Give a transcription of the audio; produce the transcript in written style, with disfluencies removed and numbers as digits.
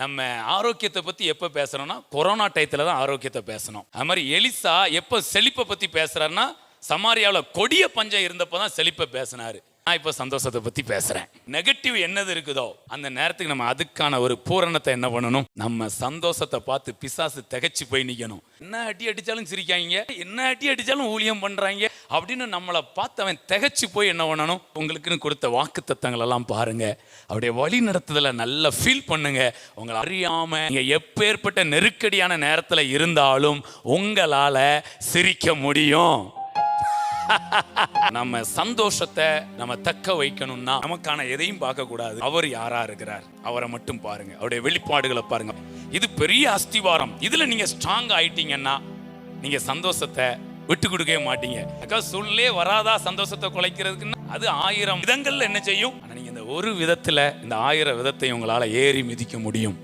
நம்ம ஆரோக்கியத்தை பத்தி எப்ப பேசுறோம்னா கொரோனா டயத்துல தான் ஆரோக்கியத்தை பேசணும். அது மாதிரி எலிசா எப்ப செழிப்பை பத்தி பேசுறாருன்னா சமாரியாவில் கொடிய பஞ்சம் இருந்தப்பதான் செழிப்பை பேசினாரு. நான் இப்போ சந்தோஷத்தை பத்தி பேசுறேன். நெகட்டிவ் என்னது இருக்குதோ அந்த நேரத்துக்கு நம்ம அதுக்கான ஒரு பூரணத்தை என்ன பண்ணணும்? நம்ம சந்தோஷத்தை பார்த்து பிசாசு திகைச்சு போய் நிக்கணும். என்ன அடி அடிச்சாலும் சிரிக்காங்க, என்ன அடி அடிச்சாலும் ஊழியம் பண்றாங்க அப்படின்னு நம்மளை பார்த்து அவன் திகைச்சு போய் என்ன பண்ணணும்? உங்களுக்குன்னு கொடுத்த வாக்கு தத்தங்கள் எல்லாம் பாருங்க, அப்படியே வழி நடத்துதல நல்லா ஃபீல் பண்ணுங்க. உங்களை அறியாம நீங்க எப்பேற்பட்ட நெருக்கடியான நேரத்துல இருந்தாலும் உங்களால சிரிக்க முடியும். நம்ம சந்தோஷத்தை நம்ம தக்க வைக்கணும்னா நமக்கான எதையும் பார்க்க கூடாது. அவர் யாரா இருக்கிறார் அவரை மட்டும் பாருங்க, அவருடைய வெளிப்பாடுகளை பாருங்க. இது பெரிய அஸ்திவாரம். இதுல நீங்க ஸ்ட்ராங் ஆயிட்டீங்கன்னா நீங்க சந்தோஷத்தை விட்டு கொடுக்கவே மாட்டீங்க. அக்கா சொல்லே வராதா சந்தோஷத்தை குலைக்கிறதுக்குன்னா அது 1000 விதங்கள்ல என்ன செய்யும். ஆனா நீங்க இந்த ஒரு விதத்துல இந்த 1000 விதத்தை உங்களால ஏறி மிதிக்க முடியும்.